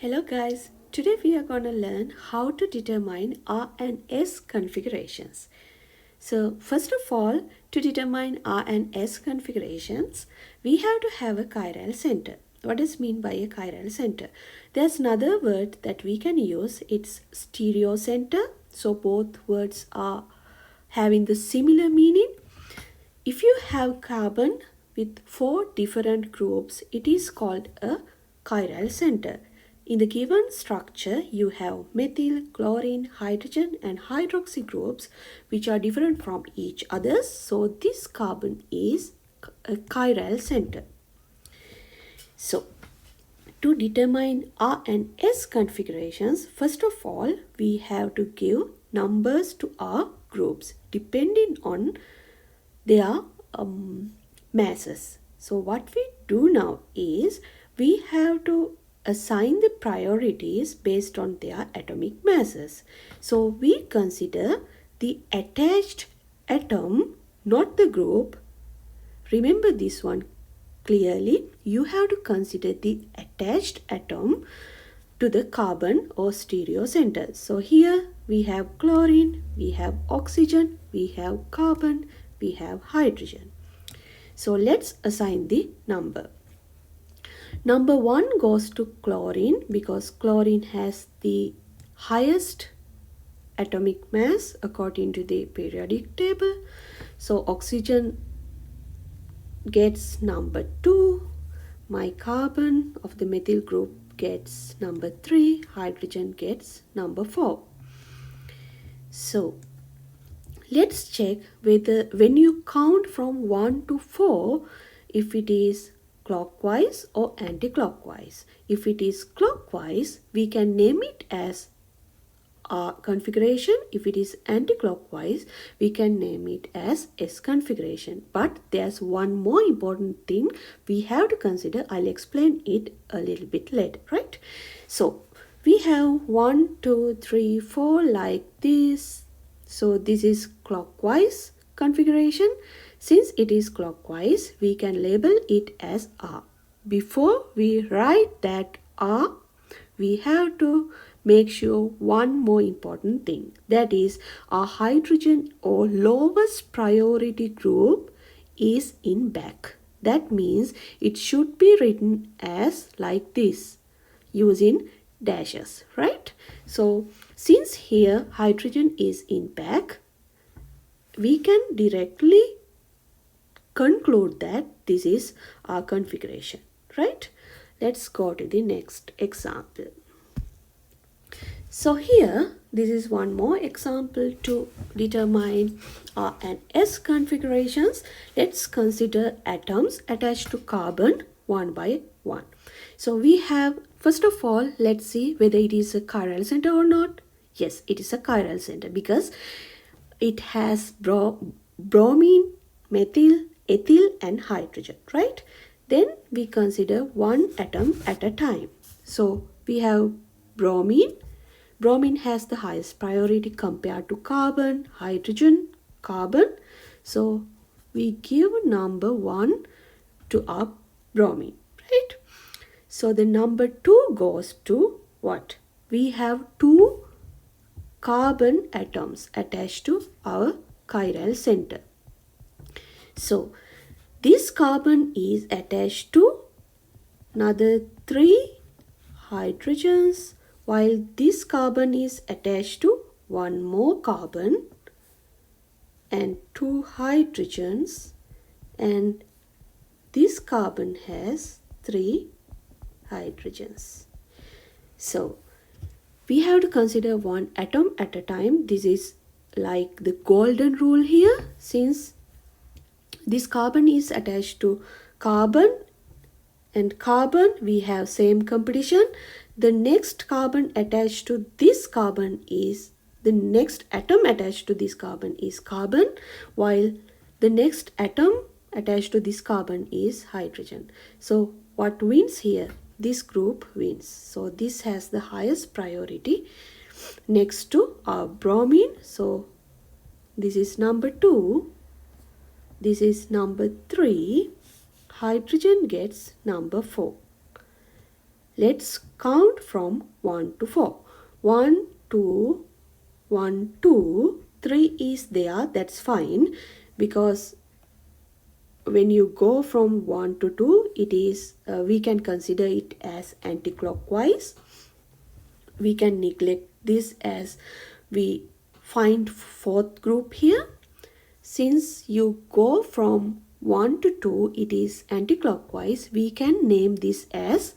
Hello guys, today we are going to learn how to determine R and S configurations. So first of all, to determine R and S configurations, we have to have a chiral center. What does mean by a chiral center? There's another word that we can use, it's stereo center. So both words are having the similar meaning. If you have carbon with 4 different groups, it is called a chiral center. In the given structure, you have methyl, chlorine, hydrogen and hydroxy groups which are different from each other. So this carbon is a chiral center. So to determine R and S configurations, first of all, we have to give numbers to our groups depending on their masses. So what we do now is we have to assign the priorities based on their atomic masses. So we consider the attached atom, not the group. Remember this one clearly. You have to consider the attached atom to the carbon or stereo center. So here we have chlorine, we have oxygen, we have carbon, we have hydrogen. So let's assign the number. Number 1 goes to chlorine because chlorine has the highest atomic mass according to the periodic table. So oxygen gets number 2. My carbon of the methyl group gets number 3. Hydrogen gets number 4. So let's check whether when you count from 1 to 4, if it is clockwise or anti-clockwise. If it is clockwise, we can name it as R configuration. If it is anti-clockwise, we can name it as S configuration. But there's one more important thing we have to consider. I'll explain it a little bit later, right? So we have 1, 2, 3, 4 like this. So this is clockwise configuration. Since it is clockwise, we can label it as R. Before we write that R, we have to make sure one more important thing. That is, our hydrogen or lowest priority group is in back. That means it should be written as like this, using dashes, right? So since here hydrogen is in back, we can directly conclude that this is our configuration, right? Let's go to the next example. So here, this is one more example to determine R and S configurations. Let's consider atoms attached to carbon one by one. So we have, first of all, let's see whether it is a chiral center or not. Yes, it is a chiral center because it has bromine, methyl, ethyl and hydrogen, right? Then we consider one atom at a time. So we have bromine. Bromine has the highest priority compared to carbon, hydrogen, carbon. So we give number 1 to our bromine, right? So the number 2 goes to what? We have 2 carbon atoms attached to our chiral center. So this carbon is attached to another 3 hydrogens, while this carbon is attached to one more carbon and 2 hydrogens, and this carbon has 3 hydrogens. So we have to consider one atom at a time. This is like the golden rule here. Since this carbon is attached to carbon and carbon, we have same competition. The next carbon attached to this carbon is, the next atom attached to this carbon is carbon, while the next atom attached to this carbon is hydrogen. So what wins here? This group wins. So this has the highest priority next to our bromine. So this is number 2. This is number 3. Hydrogen gets number 4. Let's count from 1 to 4. 1, 2, 1, 2, 3 is there, that's fine, because when you go from 1 to 2, it is we can consider it as anti-clockwise. We can neglect this as we find fourth group here. Since you go from 1 to 2, it is anti-clockwise. We can name this as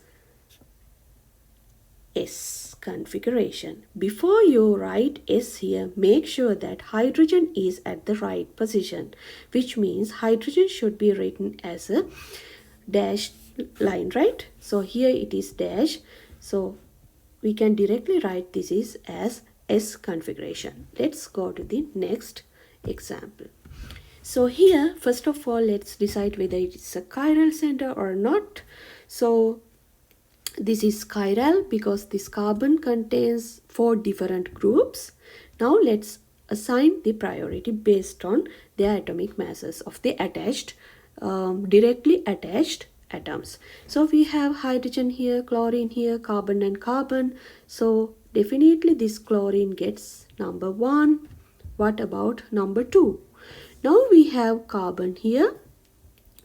S configuration. Before you write S here, make sure that hydrogen is at the right position, which means hydrogen should be written as a dashed line, right? So here it is dash. So we can directly write this is as S configuration. Let's go to the next example. So here, first of all, let's decide whether it is a chiral center or not. So this is chiral because this carbon contains 4 different groups. Now let's assign the priority based on their atomic masses of the attached, directly attached atoms. So we have hydrogen here, chlorine here, carbon and carbon. So definitely this chlorine gets number 1. What about number 2? Now we have carbon here.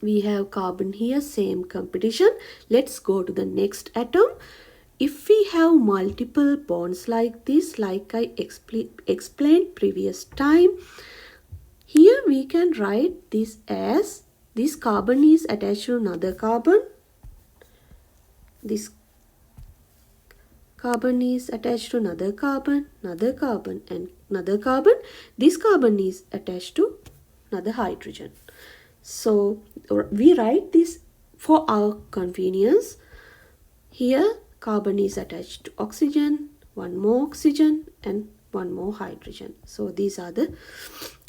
We have carbon here, same competition. Let's go to the next atom. If we have multiple bonds like this, like I explained previous time, here we can write this as this carbon is attached to another carbon. This carbon is attached to another carbon, and another carbon. This carbon is attached to another hydrogen. So we write this for our convenience. Here carbon is attached to oxygen, one more oxygen and one more hydrogen. So these are the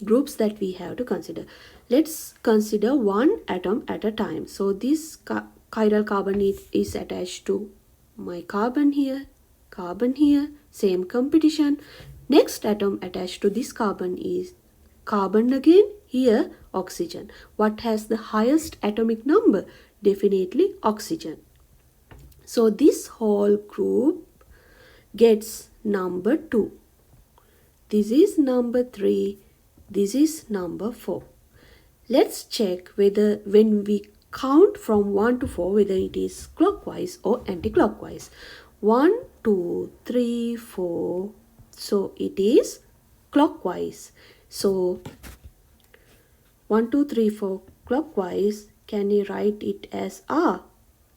groups that we have to consider. Let's consider one atom at a time. So this chiral carbon is attached to my carbon here, same competition. Next atom attached to this carbon is carbon again, here oxygen. What has the highest atomic number? Definitely oxygen. So this whole group gets number 2. This is number 3. This is number 4. Let's check whether when we count from 1 to 4 whether it is clockwise or anti-clockwise. 1, 2, 3, 4. So it is clockwise. So 1, 2, 3, 4 clockwise. Can you write it as R?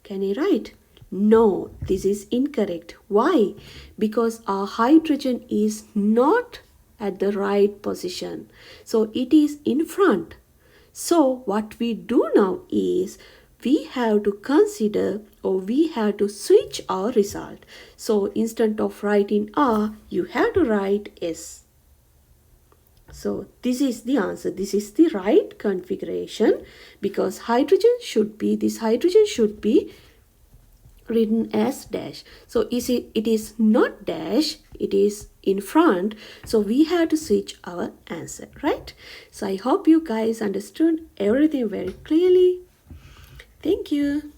Can you write? No, this is incorrect. Why? Because our hydrogen is not at the right position. So it is in front. So what we do now is we have to consider or we have to switch our result. So instead of writing R, you have to write S. So this is the answer. This is the right configuration because this hydrogen should be written as dash. So it is not dash, it is in front. So we have to switch our answer, right? So I hope you guys understood everything very clearly. Thank you.